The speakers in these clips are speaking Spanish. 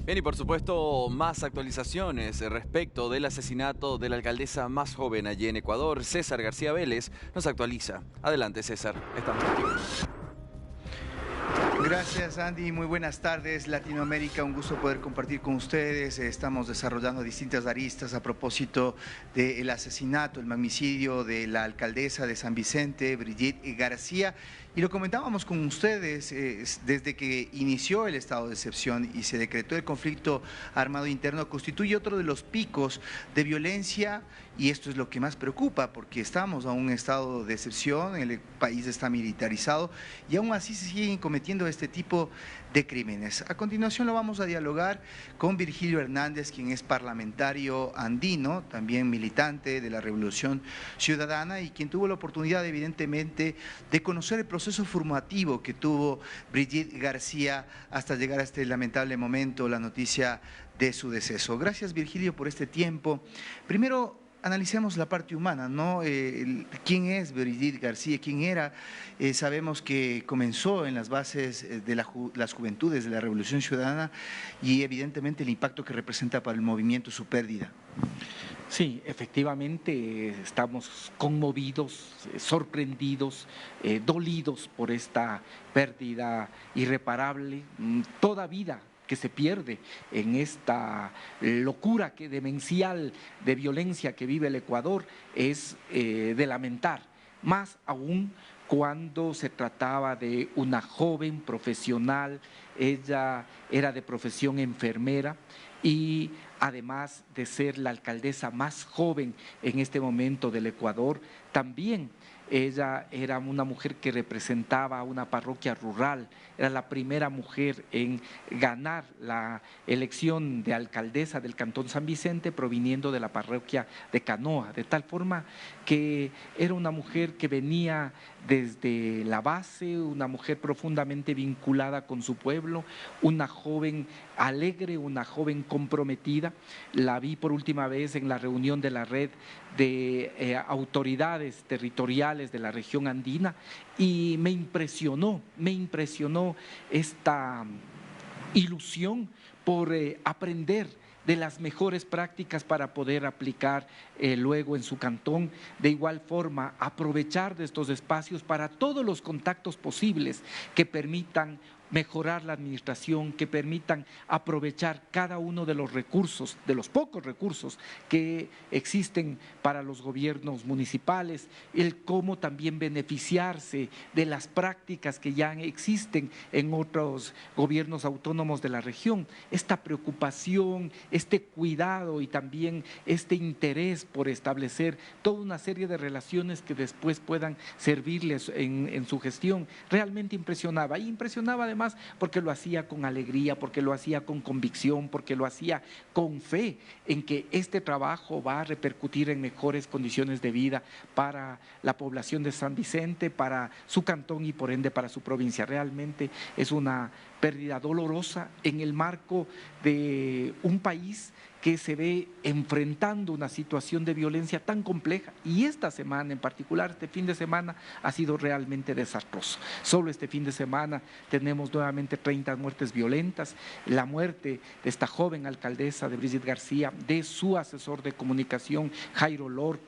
Bien, y por supuesto, más actualizaciones respecto del asesinato de la alcaldesa más joven allí en Ecuador. César García Vélez nos actualiza. Adelante, César, estamos contigo. Gracias, Andy. Muy buenas tardes, Latinoamérica. Un gusto poder compartir con ustedes. Estamos desarrollando distintas aristas a propósito del asesinato, el magnicidio de la alcaldesa de San Vicente, Brigitte García. Y lo comentábamos con ustedes desde que inició el estado de excepción y se decretó el conflicto armado interno, constituye otro de los picos de violencia, y esto es lo que más preocupa porque estamos a un estado de excepción, el país está militarizado y aún así se siguen cometiendo este tipo de crímenes. A continuación lo vamos a dialogar con Virgilio Hernández, quien es parlamentario andino, también militante de la Revolución Ciudadana y quien tuvo la oportunidad evidentemente de conocer el proceso formativo que tuvo Brigitte García hasta llegar a este lamentable momento, la noticia de su deceso. Gracias, Virgilio, por este tiempo. Primero, analicemos la parte humana, ¿no? ¿Quién es Brigitte García? ¿Quién era? Sabemos que comenzó en las bases de las juventudes de la Revolución Ciudadana y evidentemente el impacto que representa para el movimiento su pérdida. Sí, efectivamente estamos conmovidos, sorprendidos, dolidos por esta pérdida irreparable. Toda vida que se pierde en esta locura demencial de violencia que vive el Ecuador es de lamentar, más aún cuando se trataba de una joven profesional. Ella era de profesión enfermera y además de ser la alcaldesa más joven en este momento del Ecuador, también ella era una mujer que representaba a una parroquia rural, era la primera mujer en ganar la elección de alcaldesa del Cantón San Vicente proviniendo de la parroquia de Canoa, de tal forma que era una mujer que venía desde la base, una mujer profundamente vinculada con su pueblo, una joven alegre, una joven comprometida. La vi por última vez en la reunión de la red de autoridades territoriales de la región andina y me impresionó esta ilusión por aprender de las mejores prácticas para poder aplicar luego en su cantón. De igual forma, aprovechar de estos espacios para todos los contactos posibles que permitan mejorar la administración, que permitan aprovechar cada uno de los recursos, de los pocos recursos que existen para los gobiernos municipales, el cómo también beneficiarse de las prácticas que ya existen en otros gobiernos autónomos de la región. Esta preocupación, este cuidado y también este interés por establecer toda una serie de relaciones que después puedan servirles en su gestión, realmente impresionaba. Y impresionaba además porque lo hacía con alegría, porque lo hacía con convicción, porque lo hacía con fe en que este trabajo va a repercutir en mejores condiciones de vida para la población de San Vicente, para su cantón y por ende para su provincia. Realmente es una pérdida dolorosa en el marco de un país que se ve enfrentando una situación de violencia tan compleja y esta semana en particular, este fin de semana ha sido realmente desastroso. Solo este fin de semana tenemos nuevamente 30 muertes violentas, la muerte de esta joven alcaldesa de Brigitte García, de su asesor de comunicación Jairo Lor.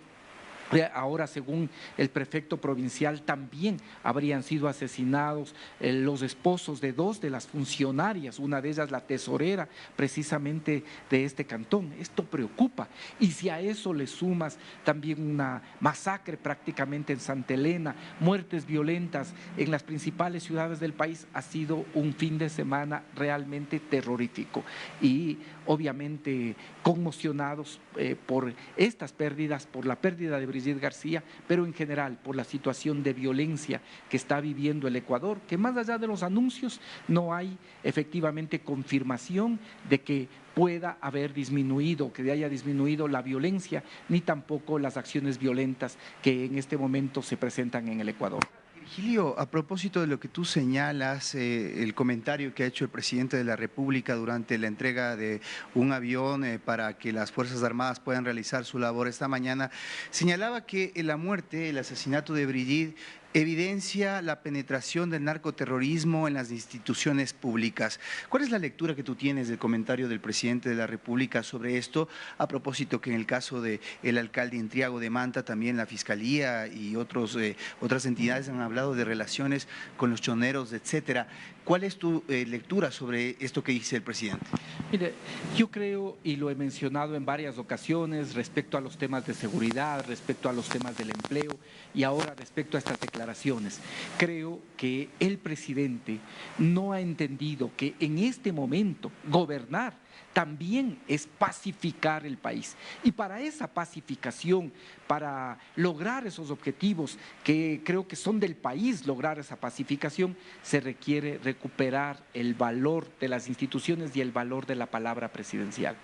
Ahora, según el prefecto provincial, también habrían sido asesinados los esposos de dos de las funcionarias, una de ellas la tesorera precisamente de este cantón. Esto preocupa. Y si a eso le sumas también una masacre prácticamente en Santa Elena, muertes violentas en las principales ciudades del país, ha sido un fin de semana realmente terrorífico. Y obviamente conmocionados por estas pérdidas, por la pérdida de Brigitte García, pero en general por la situación de violencia que está viviendo el Ecuador, que más allá de los anuncios no hay efectivamente confirmación de que pueda haber disminuido, que haya disminuido la violencia, ni tampoco las acciones violentas que en este momento se presentan en el Ecuador. Virgilio, a propósito de lo que tú señalas, el comentario que ha hecho el presidente de la República durante la entrega de un avión para que las Fuerzas Armadas puedan realizar su labor esta mañana, señalaba que la muerte, el asesinato de Brigitte evidencia la penetración del narcoterrorismo en las instituciones públicas. ¿Cuál es la lectura que tú tienes del comentario del presidente de la República sobre esto? A propósito que en el caso del alcalde Intriago de Manta, también la Fiscalía y otras entidades han hablado de relaciones con los choneros, etcétera. ¿Cuál es tu lectura sobre esto que dice el presidente? Mire, yo creo, y lo he mencionado en varias ocasiones, respecto a los temas de seguridad, respecto a los temas del empleo y ahora respecto a estas declaraciones, creo que el presidente no ha entendido que en este momento gobernar también es pacificar el país. Y para esa pacificación, para lograr esos objetivos que creo que son del país, lograr esa pacificación, se requiere recuperar el valor de las instituciones y el valor de la palabra presidencial.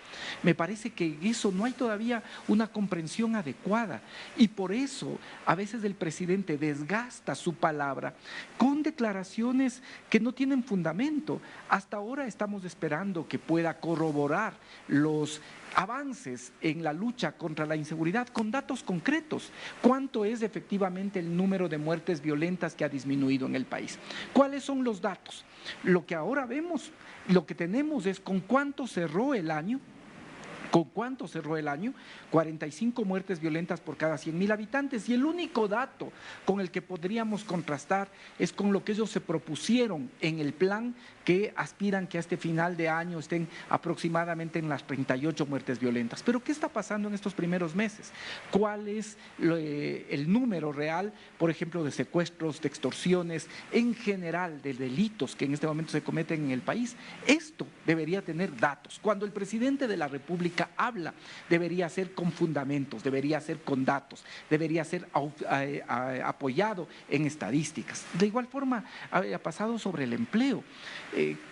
Me parece que en eso no hay todavía una comprensión adecuada y por eso a veces el presidente desgasta su palabra con declaraciones que no tienen fundamento. Hasta ahora estamos esperando que pueda corroborar los avances en la lucha contra la inseguridad con datos concretos. ¿Cuánto es efectivamente el número de muertes violentas que ha disminuido en el país? ¿Cuáles son los datos? Lo que ahora vemos, lo que tenemos es con cuánto cerró el año. ¿Con cuánto cerró el año? 45 muertes violentas por cada 100.000 habitantes y el único dato con el que podríamos contrastar es con lo que ellos se propusieron en el plan que aspiran que a este final de año estén aproximadamente en las 38 muertes violentas. Pero ¿qué está pasando en estos primeros meses? ¿Cuál es el número real, por ejemplo, de secuestros, de extorsiones, en general de delitos que en este momento se cometen en el país? Esto debería tener datos. Cuando el presidente de la República habla, debería ser con fundamentos, debería ser con datos, debería ser apoyado en estadísticas. De igual forma, ha pasado sobre el empleo.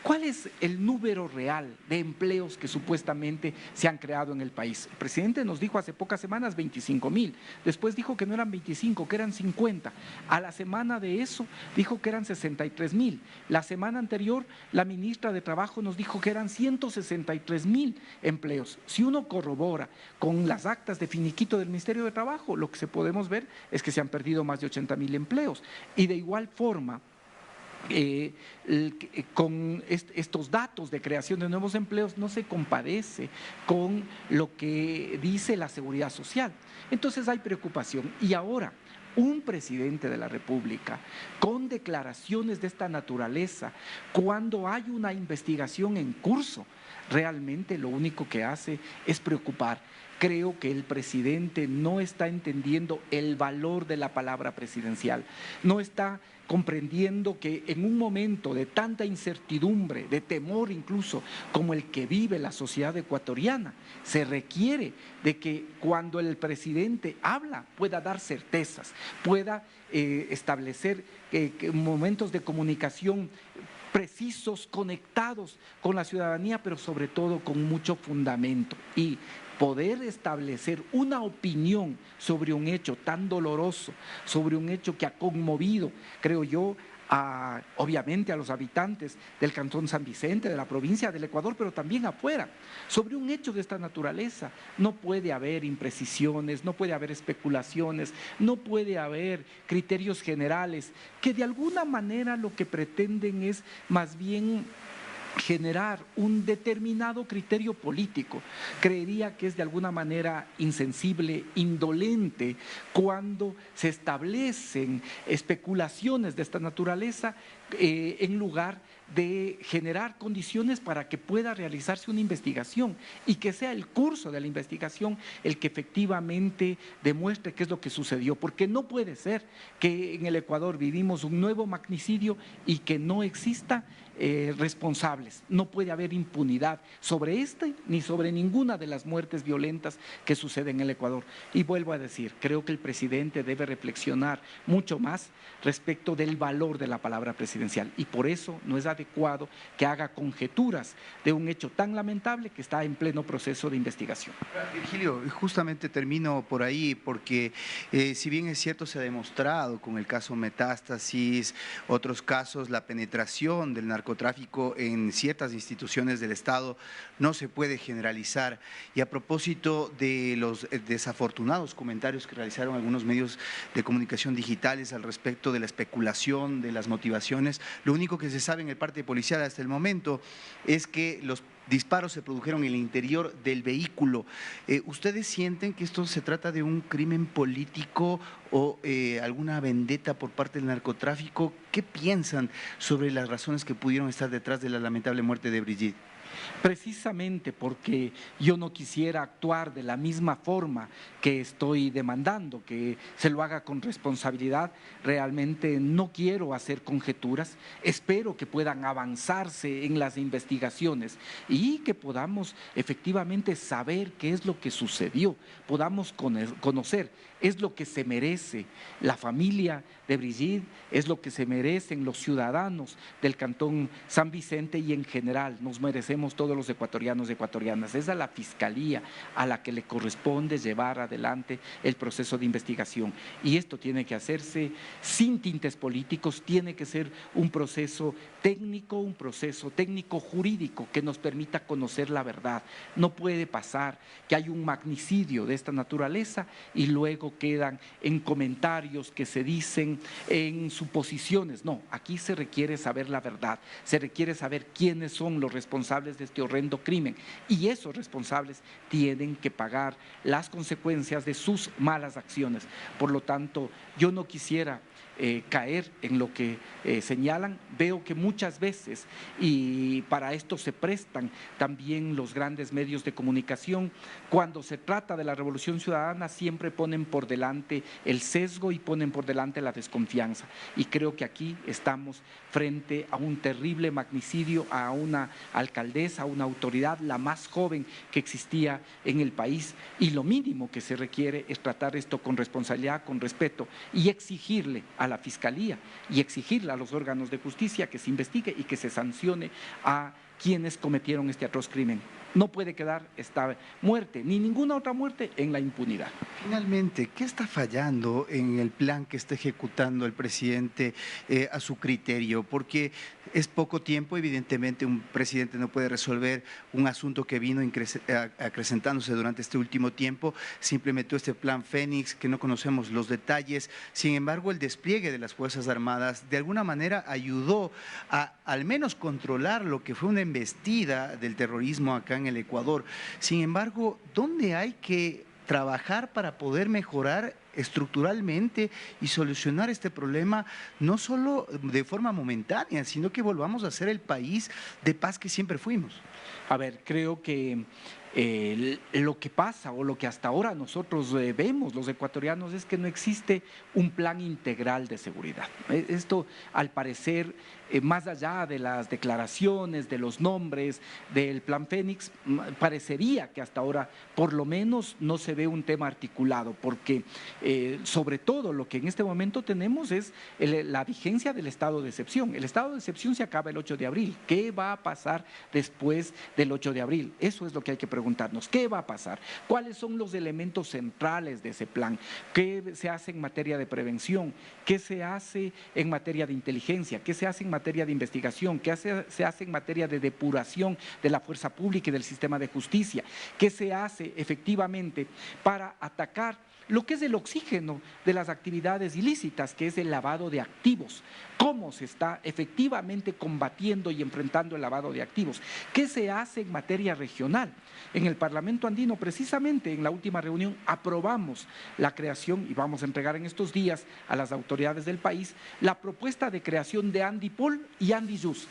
¿Cuál es el número real de empleos que supuestamente se han creado en el país? El presidente nos dijo hace pocas semanas 25.000, después dijo que no eran 25, que eran 50. A la semana de eso dijo que eran 63.000. La semana anterior la ministra de Trabajo nos dijo que eran 163.000 empleos. Si uno corrobora con las actas de finiquito del Ministerio de Trabajo, lo que podemos ver es que se han perdido más de 80.000 empleos. Y de igual forma, con estos datos de creación de nuevos empleos no se compadece con lo que dice la seguridad social. Entonces hay preocupación. Y ahora, un presidente de la República con declaraciones de esta naturaleza, cuando hay una investigación en curso, realmente lo único que hace es preocupar. Creo que el presidente no está entendiendo el valor de la palabra presidencial, no está comprendiendo que en un momento de tanta incertidumbre, de temor incluso, como el que vive la sociedad ecuatoriana, se requiere de que cuando el presidente habla pueda dar certezas, pueda establecer momentos de comunicación precisos, conectados con la ciudadanía, pero sobre todo con mucho fundamento y poder establecer una opinión sobre un hecho tan doloroso, sobre un hecho que ha conmovido, creo yo, obviamente a los habitantes del Cantón San Vicente, de la provincia del Ecuador, pero también afuera, sobre un hecho de esta naturaleza. No puede haber imprecisiones, no puede haber especulaciones, no puede haber criterios generales que de alguna manera lo que pretenden es más bien generar un determinado criterio político. Creería que es de alguna manera insensible, indolente, cuando se establecen especulaciones de esta naturaleza en lugar de generar condiciones para que pueda realizarse una investigación y que sea el curso de la investigación el que efectivamente demuestre qué es lo que sucedió, porque no puede ser que en el Ecuador vivimos un nuevo magnicidio y que no exista responsables. No puede haber impunidad sobre este ni sobre ninguna de las muertes violentas que suceden en el Ecuador. Y vuelvo a decir, creo que el presidente debe reflexionar mucho más respecto del valor de la palabra presidencial. presidencial. Y por eso no es adecuado que haga conjeturas de un hecho tan lamentable que está en pleno proceso de investigación. Virgilio, justamente termino por ahí, porque si bien es cierto, se ha demostrado con el caso Metástasis, otros casos, la penetración del narcotráfico en ciertas instituciones del Estado no se puede generalizar. Y a propósito de los desafortunados comentarios que realizaron algunos medios de comunicación digitales al respecto de la especulación, de las motivaciones, lo único que se sabe en el parte policial hasta el momento es que los disparos se produjeron en el interior del vehículo. ¿Ustedes sienten que esto se trata de un crimen político o alguna vendetta por parte del narcotráfico? ¿Qué piensan sobre las razones que pudieron estar detrás de la lamentable muerte de Brigitte? Precisamente porque yo no quisiera actuar de la misma forma que estoy demandando, que se lo haga con responsabilidad, realmente no quiero hacer conjeturas, espero que puedan avanzarse en las investigaciones y que podamos efectivamente saber qué es lo que sucedió, podamos conocer, es lo que se merece la familia de Brigitte, es lo que se merecen los ciudadanos del Cantón San Vicente y en general nos merecemos todos los ecuatorianos y ecuatorianas. Es a la Fiscalía a la que le corresponde llevar adelante el proceso de investigación y esto tiene que hacerse sin tintes políticos, tiene que ser un proceso técnico jurídico que nos permita conocer la verdad. No puede pasar que hay un magnicidio de esta naturaleza y luego quedan en comentarios que se dicen en suposiciones. No, aquí se requiere saber la verdad, se requiere saber quiénes son los responsables de este horrendo crimen y esos responsables tienen que pagar las consecuencias de sus malas acciones. Por lo tanto, yo no quisiera caer en lo que señalan. Veo que muchas veces, y para esto se prestan también los grandes medios de comunicación, cuando se trata de la revolución ciudadana siempre ponen por delante el sesgo y ponen por delante la desconfianza. Y creo que aquí estamos frente a un terrible magnicidio, a una alcaldesa, a una autoridad, la más joven que existía en el país, y lo mínimo que se requiere es tratar esto con responsabilidad, con respeto y exigirle a la Fiscalía y exigirle a los órganos de justicia que se investigue y que se sancione a quienes cometieron este atroz crimen. No puede quedar esta muerte, ni ninguna otra muerte, en la impunidad. Finalmente, ¿qué está fallando en el plan que está ejecutando el presidente a su criterio? Porque es poco tiempo, evidentemente un presidente no puede resolver un asunto que vino acrecentándose durante este último tiempo. Se implementó este plan Fénix, que no conocemos los detalles. Sin embargo, el despliegue de las Fuerzas Armadas de alguna manera ayudó a al menos controlar lo que fue una embestida del terrorismo acá en el Ecuador. Sin embargo, ¿dónde hay que trabajar para poder mejorar estructuralmente y solucionar este problema, no solo de forma momentánea, sino que volvamos a ser el país de paz que siempre fuimos? A ver, creo que lo que pasa o lo que hasta ahora nosotros vemos los ecuatorianos es que no existe un plan integral de seguridad. Esto, al parecer, más allá de las declaraciones, de los nombres del plan Fénix, parecería que hasta ahora por lo menos no se ve un tema articulado, porque sobre todo lo que en este momento tenemos es la vigencia del estado de excepción. El estado de excepción se acaba el 8 de abril. ¿Qué va a pasar después del 8 de abril? Eso es lo que hay que preguntarnos. ¿Qué va a pasar? ¿Cuáles son los elementos centrales de ese plan? ¿Qué se hace en materia de prevención? ¿Qué se hace en materia de inteligencia? ¿Qué se hace en materia de investigación? ¿Qué se hace en materia de depuración de la fuerza pública y del sistema de justicia? ¿Qué se hace efectivamente para atacar lo que es el oxígeno de las actividades ilícitas, que es el lavado de activos? ¿Cómo se está efectivamente combatiendo y enfrentando el lavado de activos? ¿Qué se hace en materia regional? En el Parlamento andino, precisamente en la última reunión, aprobamos la creación, y vamos a entregar en estos días a las autoridades del país, la propuesta de creación de Andipol y Andiyus.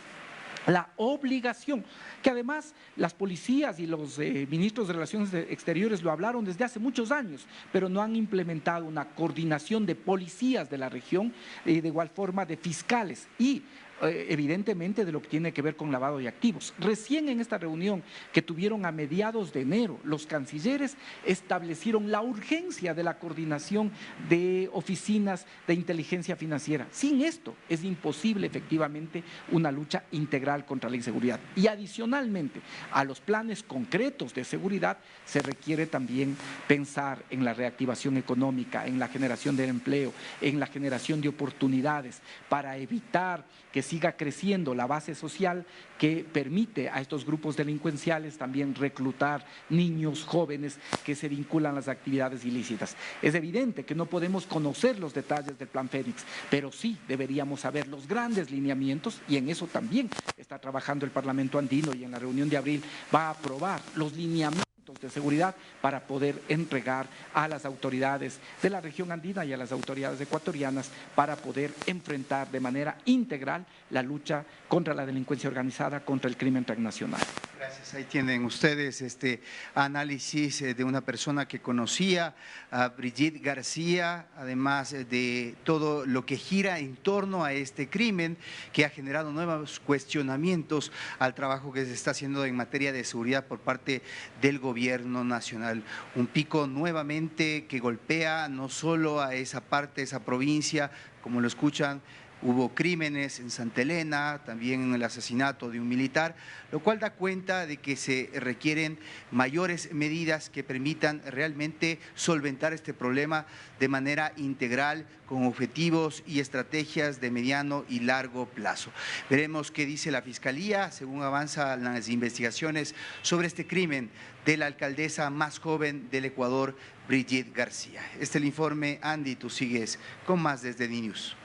La obligación, que además las policías y los ministros de Relaciones Exteriores lo hablaron desde hace muchos años, pero no han implementado una coordinación de policías de la región, de igual forma de fiscales, y evidentemente de lo que tiene que ver con lavado de activos. Recién en esta reunión que tuvieron a mediados de enero, los cancilleres establecieron la urgencia de la coordinación de oficinas de inteligencia financiera. Sin esto es imposible efectivamente una lucha integral contra la inseguridad. Y adicionalmente a los planes concretos de seguridad se requiere también pensar en la reactivación económica, en la generación de empleo, en la generación de oportunidades para evitar que siga creciendo la base social que permite a estos grupos delincuenciales también reclutar niños, jóvenes que se vinculan a las actividades ilícitas. Es evidente que no podemos conocer los detalles del Plan Fénix, pero sí deberíamos saber los grandes lineamientos, y en eso también está trabajando el Parlamento andino, y en la reunión de abril va a aprobar los lineamientos de seguridad para poder entregar a las autoridades de la región andina y a las autoridades ecuatorianas para poder enfrentar de manera integral la lucha contra la delincuencia organizada, contra el crimen transnacional. Gracias. Ahí tienen ustedes este análisis de una persona que conocía a Brigitte García, además de todo lo que gira en torno a este crimen, que ha generado nuevos cuestionamientos al trabajo que se está haciendo en materia de seguridad por parte del gobierno nacional. Un pico nuevamente que golpea no solo a esa parte, esa provincia, como lo escuchan. Hubo crímenes en Santa Elena, también el asesinato de un militar, lo cual da cuenta de que se requieren mayores medidas que permitan realmente solventar este problema de manera integral, con objetivos y estrategias de mediano y largo plazo. Veremos qué dice la Fiscalía según avanzan las investigaciones sobre este crimen de la alcaldesa más joven del Ecuador, Brigitte García. Este es el informe. Andy, tú sigues con más desde DNews.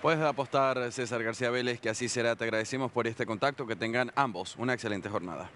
Puedes apostar, César García Vélez, que así será. Te agradecemos por este contacto. Que tengan ambos una excelente jornada.